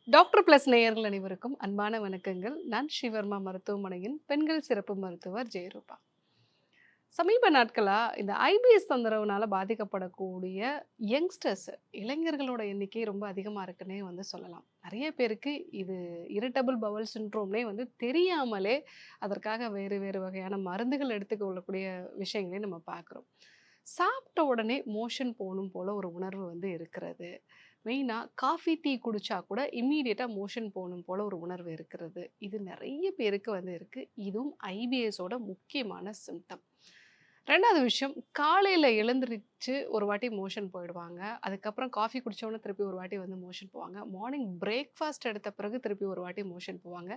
Doctor plus நேயர்கள் அனைவருக்கும் அன்பான வணக்கங்கள். நான் ஸ்ரீவர்மா மருத்துவமனையின் பெண்கள் சிறப்பு மருத்துவர் ஜெயரூபா. சமீப நாட்களா இந்த ஐபிஎஸ் தொந்தரவுனால பாதிக்கப்படக்கூடிய யங்ஸ்டர்ஸ், இளைஞர்களோட எண்ணிக்கை ரொம்ப அதிகமா இருக்குன்னே சொல்லலாம். நெறைய பேருக்கு இது இரிட்டபிள் பவல் சிண்ட்ரோம்னே தெரியாமலே அதற்காக வேறு வேறு வகையான மருந்துகள் எடுத்துக்கொள்ளக்கூடிய விஷயங்களையும் நம்ம பார்க்குறோம். சாப்பிட்ட உடனே மோஷன் போணும் போல ஒரு உணர்வு இருக்கிறது. மெயினா காஃபி, டீ குடிச்சா கூட இம்மீடியட்டா மோஷன் போணும் போல ஒரு உணர்வு இருக்கிறது. இது நெறைய பேருக்கு இருக்கு. இதுவும் ஐபிஎஸோட முக்கியமான சிம்ப்டம். 2வது விஷயம், காலையில எழுந்திரிச்சு ஒரு வாட்டி மோஷன் போயிடுவாங்க. அதுக்கப்புறம் காஃபி குடிச்ச உடனே திருப்பி ஒரு வாட்டி மோஷன் போவாங்க. மார்னிங் பிரேக்ஃபாஸ்ட் எடுத்த பிறகு திருப்பி ஒரு வாட்டி மோஷன் போவாங்க.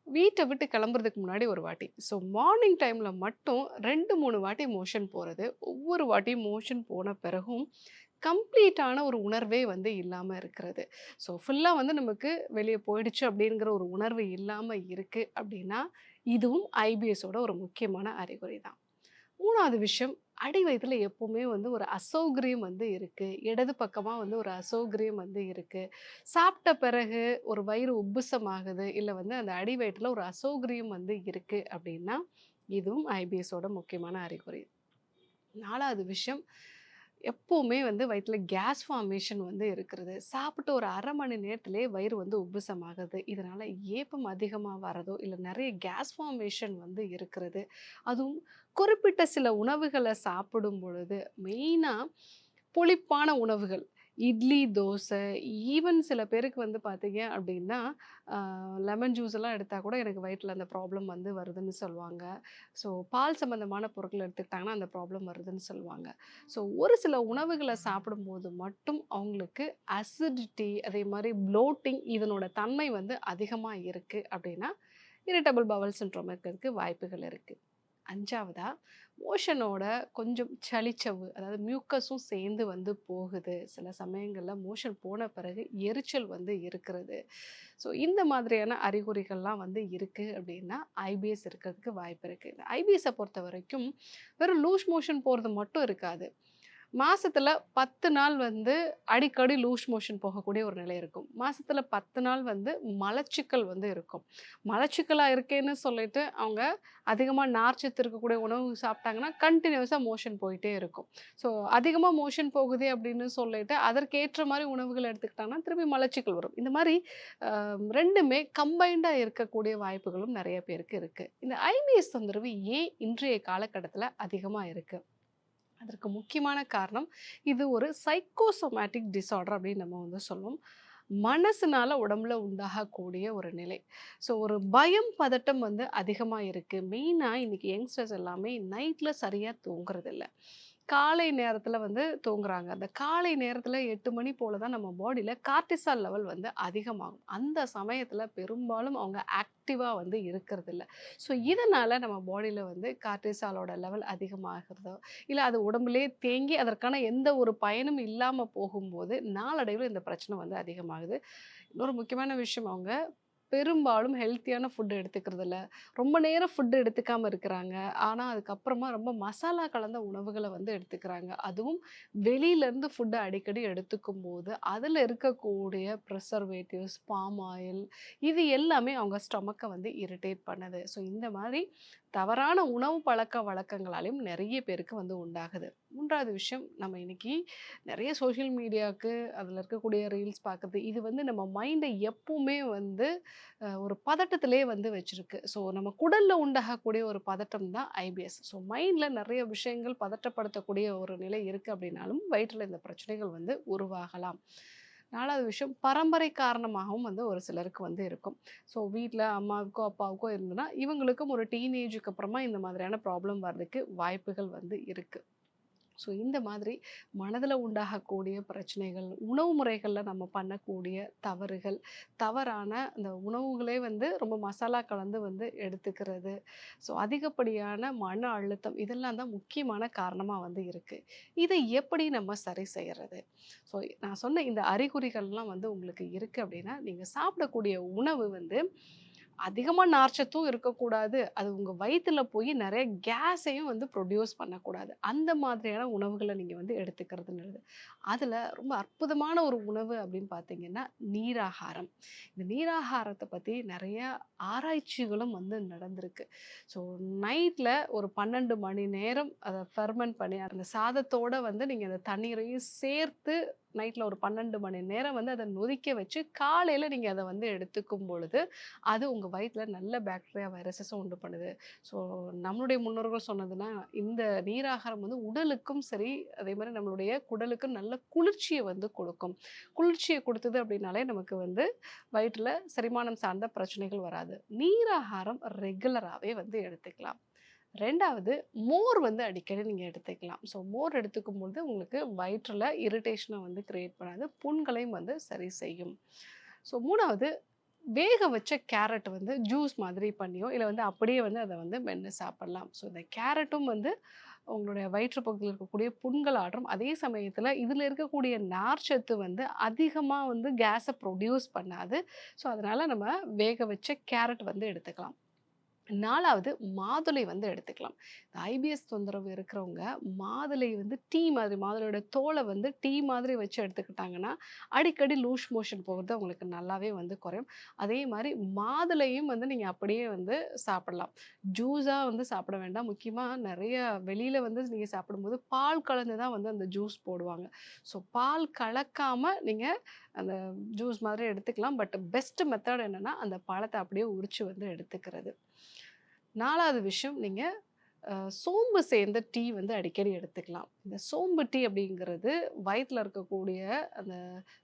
வீட்ட விட்டு கிளம்புறதுக்கு முன்னாடி ஒரு வாட்டி. ஸோ மார்னிங் டைம்ல மட்டும் 2, 3 வாட்டி மோஷன் போறது. ஒவ்வொரு வாட்டியும் மோஷன் போன பிறகும் கம்ப்ளீட்டான ஒரு உணர்வே இல்லாம இருக்கிறது. ஸோ ஃபுல்லா நமக்கு வெளிய போயிடுச்சு அப்படிங்கிற ஒரு உணர்வு இல்லாம இருக்கு அப்படின்னா, இதுவும் ஐபிஎஸோட ஒரு முக்கியமான அறிகுறி தான். 3வது விஷயம், அடி வயித்துல எப்பவுமே ஒரு அசௌகரியம் இருக்கு. இடது பக்கமா ஒரு அசௌகரியம் இருக்கு. சாப்பிட்ட பிறகு ஒரு வயிறு உப்புசமாகுது. இல்ல அந்த அடி வயித்துல ஒரு அசௌகரியம் இருக்கு அப்படின்னா, இதுவும் ஐபிஎஸோட முக்கியமான அறிகுறி. 4வது விஷயம், எப்பவுமே வயித்துல கேஸ் ஃபார்மேஷன் இருக்கிறது. சாப்பிட்டு ஒரு 1/2 மணி நேரத்திலேயே வயிறு உப்புசமாகுது. இதனால ஏப்பம் அதிகமா வரதோ, இல்ல நெறைய கேஸ் ஃபார்மேஷன் இருக்கிறது. அதுவும் குறிப்பிட்ட சில உணவுகள சாப்பிடும் பொழுது, மெயினா புளிப்பான உணவுகள். இட்லி, தோசை, ஈவன் சில பேருக்கு பார்த்தீங்க அப்படின்னா, அ லெமன் ஜூஸ் எல்லாம் எடுத்தா கூட எனக்கு வயித்துல அந்த ப்ராப்ளம் வருதுன்னு சொல்லுவாங்க. ஸோ பால் சம்மந்தமான பொருட்கள் எடுத்துக்கிட்டாங்கன்னா, அந்த ப்ராப்ளம் வருதுன்னு சொல்லுவாங்க. ஸோ ஒரு சில உணவுகள சாப்பிடும்போது மட்டும் அவங்களுக்கு அசிடிட்டி, அதே மாரி ப்ளோட்டிங் இதனோட தன்மை அதிகமா இருக்கு அப்படின்னா, இரிட்டபிள் பவல் சிண்ட்ரோம் இருக்கிறதுக்கு வாய்ப்புகள் இருக்கு. 5வதா, மோஷனோட கொஞ்சம் சளிச்சவு, அதாவது மியூக்கஸும் சேர்ந்து போகுது. சில சமயங்கள்ல மோஷன் போன பிறகு எரிச்சல் இருக்கிறது. ஸோ இந்த மாதிரியான அறிகுறிகள்லாம் இருக்கு அப்படின்னா, ஐபிஎஸ் இருக்கிறதுக்கு வாய்ப்பு இருக்கு. இந்த ஐபிஎஸ்ஸ பொறுத்தவரைக்கும் வெறும் லூஸ் மோஷன் போறது மட்டும் இருக்காது. மாசத்துல 10 நாள் அடிக்கடி லூஸ் மோஷன் போகக்கூடிய ஒரு நிலை இருக்கும். மாசத்துல 10 நாள் மலச்சிக்கல் இருக்கும். மலச்சிக்கலா இருக்கேன்னு சொல்லிட்டு அவங்க அதிகமா நார்ச்சத்து இருக்கக்கூடிய உணவு சாப்பிட்டாங்கன்னா, கன்டினியூஸா மோஷன் போயிட்டே இருக்கும். ஸோ அதிகமா மோஷன் போகுதே அப்படின்னு சொல்லிட்டு, அதற்கேற்ற மாரி உணவுகள் எடுத்துக்கிட்டாங்கன்னா, திருப்பி மலச்சிக்கல் வரும். இந்த மாரி 2மே கம்பைன்டா இருக்கக்கூடிய வாய்ப்புகளும் நெறைய பேருக்கு இருக்கு. இந்த ஐபிஎஸ் தொந்தரவு ஏன் இன்றைய காலகட்டத்தில அதிகமா இருக்கு? அதற்கு முக்கியமான காரணம், இது ஒரு சைக்கோசோமேட்டிக் டிஸார்டர் அப்படின்னு நம்ம சொல்லுவோம். மனசுனால உடம்புல உண்டாகக்கூடிய ஒரு நிலை. ஸோ ஒரு பயம், பதட்டம் அதிகமா இருக்கு. மெயினா இன்னைக்கு யங்ஸ்டர்ஸ் எல்லாமே நைட்ல சரியா தூங்குறதில்ல. காலை நேரத்தில தூங்குறாங்க. அந்த காலை நேரத்தில 8 மணி போல தான் நம்ம பாடியில கார்ட்டிசால் லெவல் அதிகமாகும். அந்த சமயத்தில பெரும்பாலும் அவங்க ஆக்டிவா இருக்கிறதில்ல. ஸோ இதனால நம்ம பாடியில கார்ட்டிசாலோட லெவல் அதிகமாகிறதோ, இல்ல அது உடம்பிலேயே தேங்கி அதற்கான எந்த ஒரு பயனும் இல்லாம போகும்போது, நாளடைவில இந்த பிரச்சனை அதிகமாகுது. இன்னொரு முக்கியமான விஷயம், அவங்க பெரும்பாலும் ஹெல்த்தியான ஃபுட் எடுத்துக்கிறதில்ல. ரொம்ப நேரம் ஃபுட் எடுத்துக்காம இருக்கிறாங்க. ஆனா, அதுக்கப்புறமா ரொம்ப மசாலா கலந்த உணவுகள எடுத்துக்கிறாங்க. அதுவும் வெளியிலேருந்து ஃபுட்ட அடிக்கடி எடுத்துக்கும்போது, அதில இருக்கக்கூடிய ப்ரிசர்வேட்டிவ்ஸ், பாம் ஆயில் இது எல்லாமே அவங்க ஸ்டொமக்க இரிட்டேட் பண்ணுது. ஸோ இந்த மாரி தவறான உணவு பழக்கவழக்கங்களாலயும் நெறைய பேருக்கு உண்டாகுது. 3வது விஷயம், நம்ம இன்னைக்கு நெறைய சோஷியல் மீடியாக்கு அதில இருக்கக்கூடிய ரீல்ஸ் பார்க்குறது, இது நம்ம மைண்ட எப்பவுமே ஒரு பதட்டத்திலே வச்சிருக்கு. ஸோ நம்ம குடல்ல உண்டாகக்கூடிய ஒரு பதட்டம் தான் ஐபிஎஸ். ஸோ மைண்ட்ல நெறைய விஷயங்கள் பதட்டப்படுத்தக்கூடிய ஒரு நிலை இருக்கு அப்படின்னாலும், வயிற்றில இந்த பிரச்சனைகள் உருவாகலாம். 4வது விஷயம், பரம்பரை காரணமாகவும் ஒரு சிலருக்கு இருக்கும். ஸோ வீட்ல அம்மாவுக்கோ, அப்பாவுக்கோ இருந்ததுன்னா, இவங்களுக்கும் ஒரு டீனேஜுக்கு அப்புறமா இந்த மாதிரியான ப்ராப்ளம் வர்றதுக்கு வாய்ப்புகள் இருக்கு. ஸோ இந்த மாதிரி மனதில உண்டாகக்கூடிய பிரச்சனைகள், உணவு முறைகள்ல நம்ம பண்ணக்கூடிய தவறுகள், தவறான அந்த உணவுகளே ரொம்ப மசாலா கலந்து எடுத்துக்கிறது. ஸோ அதிகப்படியான மன அழுத்தம் இதெல்லாம் தான் முக்கியமான காரணமா இருக்கு. இதை எப்படி நம்ம சரி செய்யறது? ஸோ நான் சொன்ன இந்த அறிகுறிகள்லாம் உங்களுக்கு இருக்கு அப்படின்னா, நீங்க சாப்பிடக்கூடிய உணவு அதிகமா நார்ச்சத்தும் இருக்கக்கூடாது. அது உங்க வயித்துல போய் நெறைய கேஸையும் வந்து ப்ரொடியூஸ் பண்ணக்கூடாது. அந்த மாதிரியான உணவுகள நீங்க வந்து எடுத்துக்கிறது நல்லது. அதுல ரொம்ப அற்புதமான ஒரு உணவு அப்படின்னு பார்த்தீங்கன்னா, நீராகாரம். இந்த நீராகாரத்த பத்தி நெறைய ஆராய்ச்சிகளும் வந்து நடந்திருக்கு. ஸோ நைட்ல ஒரு 12 மணி நேரம் அத ஃபெர்மென்ட் பண்ணி அந்த சாதத்தோட வந்து நீங்க அந்த தண்ணீரையும் சேர்த்து நைட்ல ஒரு 12 மணி நேரம் வந்து அத நொதிக்க வச்சு, காலையில நீங்க அத வந்து எடுத்துக்கும் பொழுது, அது உங்க வயித்துல நல்ல பாக்டீரியா, வைரஸஸும் உண்டு பண்ணுது. ஸோ நம்மளுடைய முன்னோர்கள் சொன்னதுன்னா, இந்த நீராகாரம் வந்து உடலுக்கும் சரி, அதே மாரி நம்மளுடைய குடலுக்கும் நல்ல குளிர்ச்சிய வந்து கொடுக்கும். குளிர்ச்சிய குடுத்தது அப்படின்னாலே நமக்கு வந்து வயிற்றுல செரிமானம் சார்ந்த பிரச்சனைகள் வராது. நீராகாரம் ரெகுலராவே வந்து எடுத்துக்கலாம். 2வது மோர் வந்து அடிக்கடி நீங்க எடுத்துக்கலாம். ஸோ மோர் எடுத்துக்கும்பொழுது உங்களுக்கு வயிற்றுல இரிட்டேஷன வந்து கிரியேட் பண்ணாது. புண்களையும் வந்து சரி செய்யும். ஸோ 3வது வேக வச்ச கேரட் வந்து ஜூஸ் மாதிரி பண்ணியோ, இல்ல வந்து அப்படியே வந்து அத வந்து மென்னு சாப்பிடலாம். ஸோ இந்த கேரட்டும் வந்து உங்களுடைய வயிற்று பகுதியில இருக்கக்கூடிய புண்கள் ஆற்றும். அதே சமயத்தில இதில இருக்கக்கூடிய நார்ச்சத்து வந்து அதிகமா வந்து கேஸ ப்ரொடியூஸ் பண்ணாது. ஸோ அதனால நம்ம வேக வச்ச கேரட் வந்து எடுத்துக்கலாம். 4வது மாதுளை வந்து எடுத்துக்கலாம். இந்த ஐபிஎஸ் தொந்தரவு இருக்கிறவங்க மாதுளை வந்து டீ மாதிரி மாதுளையோட தோல வந்து டீ மாதிரி வச்சு எடுத்துக்கிட்டாங்கன்னா, அடிக்கடி லூஸ் மோஷன் போகுறது அவங்களுக்கு நல்லாவே வந்து குறையும். அதே மாரி மாதுளையும் வந்து நீங்க அப்படியே வந்து சாப்பிடலாம். ஜூஸா வந்து சாப்பிட வேண்டாம். முக்கியமா நெறைய வெளியில வந்து நீங்க சாப்பிடும்போது பால் கலந்து தான் வந்து அந்த ஜூஸ் போடுவாங்க. ஸோ பால் கலக்காம நீங்க அந்த ஜூஸ் மாதிரி எடுத்துக்கலாம். பட் பெஸ்ட் மெத்தட் என்னன்னா, அந்த பழத்த அப்படியே உரிச்சு வந்து எடுத்துக்கிறது. 4வது விஷயம் நீங்க சோம்பு சேர்ந்த டீ வந்து அடிக்கடி எடுத்துக்கலாம். இந்த சோம்பு டீ அப்படிங்கிறது வயித்துல இருக்கக்கூடிய அந்த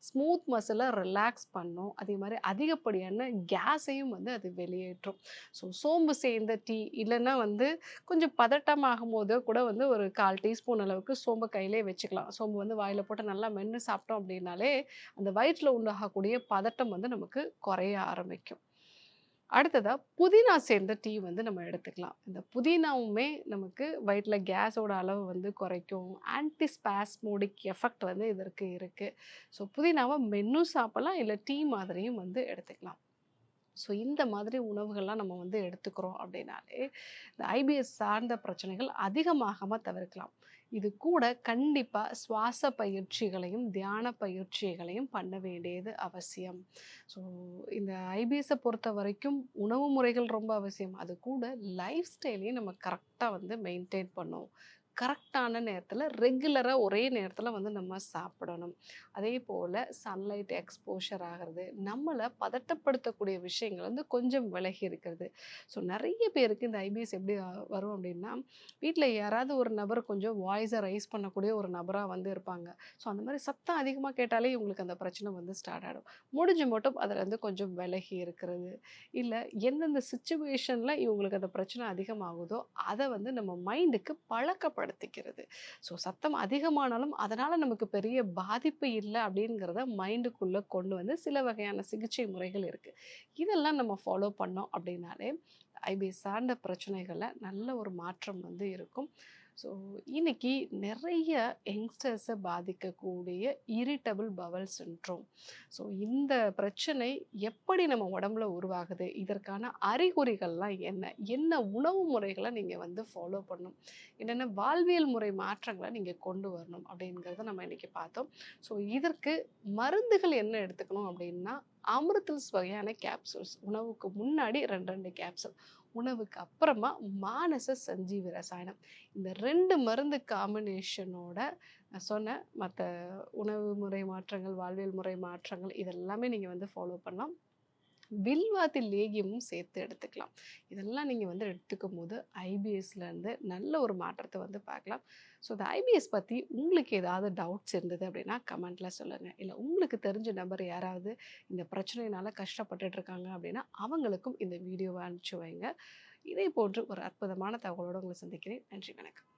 ஸ்மூத் மசில ரிலாக்ஸ் பண்ணும். அதே மாரி அதிகப்படியான கேஸையும் வந்து அது வெளியேற்றும். ஸோ சோம்பு சேர்ந்த டீ இல்லன்னா வந்து கொஞ்சம் பதட்டமாகும்போது கூட வந்து ஒரு 1/4 டீஸ்பூன் அளவுக்கு சோம்ப கையிலேயே வச்சுக்கலாம். சோம்பு வந்து வாயில போட்டு நல்லா மென்னு சாப்பிட்டோம் அப்படின்னாலே, அந்த வயிற்றில உண்டாகக்கூடிய பதட்டம் வந்து நமக்கு குறைய ஆரம்பிக்கும். அடுத்ததா புதினா சேர்ந்த டீ வந்து நம்ம எடுத்துக்கலாம். இந்த புதினாவுமே நமக்கு வயிற்றில கேஸோட அளவு வந்து குறைக்கும். ஆன்டி ஸ்பாஸ்மோடிக் எஃபெக்ட் வந்து இதற்கு இருக்கு. ஸோ புதினாவ மென்னும் சாப்பிடலாம், இல்ல டீ மாதிரியும் வந்து எடுத்துக்கலாம். ஸோ இந்த மாதிரி உணவுகள்லாம் நம்ம வந்து எடுத்துக்கிறோம் அப்படின்னாலே, இந்த ஐபிஎஸ் சார்ந்த பிரச்சனைகள் அதிகமாகாம தவிர்க்கலாம். இது கூட கண்டிப்பா சுவாச பயிற்சிகளையும், தியான பயிற்சிகளையும் பண்ண வேண்டியது அவசியம். ஸோ இந்த ஐபிஎஸ்ஸ பொறுத்தவரைக்கும் உணவு முறைகள் ரொம்ப அவசியம். அது கூட லைஃப் ஸ்டைலையும் நம்ம கரெக்ட்டா வந்து மெயின்டெயின் பண்ணணும். கரெக்ட்டான நேரத்தில, ரெகுலரா ஒரே நேரத்தில வந்து நம்ம சாப்பிடணும். அதேபோல சன்லைட் எக்ஸ்போஷர் ஆகுறது, நம்மள பதட்டப்படுத்தக்கூடிய விஷயங்கள் வந்து கொஞ்சம் விலகி இருக்கிறது. ஸோ நெறைய பேருக்கு இந்த ஐபிஎஸ் எப்படி வரும் அப்படின்னா, வீட்ல யாராவது ஒரு நபர் கொஞ்சம் வாய்ஸ ரைஸ் பண்ணக்கூடிய ஒரு நபரா வந்து இருப்பாங்க. ஸோ அந்த மாரி சத்தம் அதிகமா கேட்டாலே இவங்களுக்கு அந்த பிரச்சனை வந்து ஸ்டார்ட் ஆயிடும். முடிஞ்ச மட்டும் அதுலேருந்து கொஞ்சம் விலகி இருக்கிறது. இல்ல எந்தெந்த சிச்சுவேஷன்ல இவங்களுக்கு அந்த பிரச்சனை அதிகமாகுதோ, அத வந்து நம்ம மைண்டுக்கு பழக்கப்படுத்திக்கிறது. ஸோ சத்தம் அதிகமானாலும், அதனால நமக்கு பெரிய பாதிப்பு இல்ல அப்படிங்கிறத மைண்டுக்குள்ள கொண்டு வந்து சில வகையான சிகிச்சை முறைகள் இருக்கு. இதெல்லாம் நம்ம ஃபாலோ பண்ணோம் அப்படின்னாலே, ஐபிஎஸ் சார்ந்த பிரச்சனைகள்ல நல்ல ஒரு மாற்றம் வந்து இருக்கும். ஸோ இன்னைக்கு நிறைய யங்ஸ்டர்ஸை பாதிக்கக்கூடிய இரிட்டபிள் பவல் சிண்ட்ரோம். ஸோ இந்த பிரச்சனை எப்படி நம்ம உடம்புல உருவாகுது? இதற்கான அறிகுறிகள்லாம் என்ன? என்ன உணவு முறைகள நீங்க வந்து ஃபாலோ பண்ணணும்? என்னென்ன வாழ்வியல் முறை மாற்றங்கள நீங்க கொண்டு வரணும்? அப்படிங்கிறத நம்ம இன்னைக்கு பார்த்தோம். ஸோ இதற்கு மருந்துகள் என்ன எடுத்துக்கணும் அப்படின்னா, அமிர்தல்ஸ் வகையான கேப்சூல்ஸ். உணவுக்கு முன்னாடி 2, 2 கேப்சூல். உணவுக்கு அப்புறமா மானச சஞ்சீவி ரசாயனம். இந்த 2 மருந்து காம்பினேஷனோட நான் சொன்ன மத்த உணவு முறை மாற்றங்கள், வாழ்வியல் முறை மாற்றங்கள் இதெல்லாமே நீங்க வந்து ஃபாலோ பண்ணலாம். வில்வாதி லேகியமும் சேர்த்து எடுத்துக்கலாம். இதெல்லாம் நீங்க வந்து எடுத்துக்கும்போது ஐபிஎஸ்லேருந்து நல்ல ஒரு மாற்றத்த வந்து பார்க்கலாம். ஸோ இந்த ஐபிஎஸ் பத்தி உங்களுக்கு ஏதாவது டவுட்ஸ் இருந்தது அப்படின்னா கமெண்ட்ல சொல்லுங்க. இல்ல உங்களுக்கு தெரிஞ்ச நபர் யாராவது இந்த பிரச்சனையினால கஷ்டப்பட்டுட்டு இருக்காங்க அப்படின்னா, அவங்களுக்கும் இந்த வீடியோவ அனுப்பிச்சு வைங்க. இதே போன்று ஒரு அற்புதமான தகவலோட உங்களை சந்திக்கிறேன். நன்றி, வணக்கம்.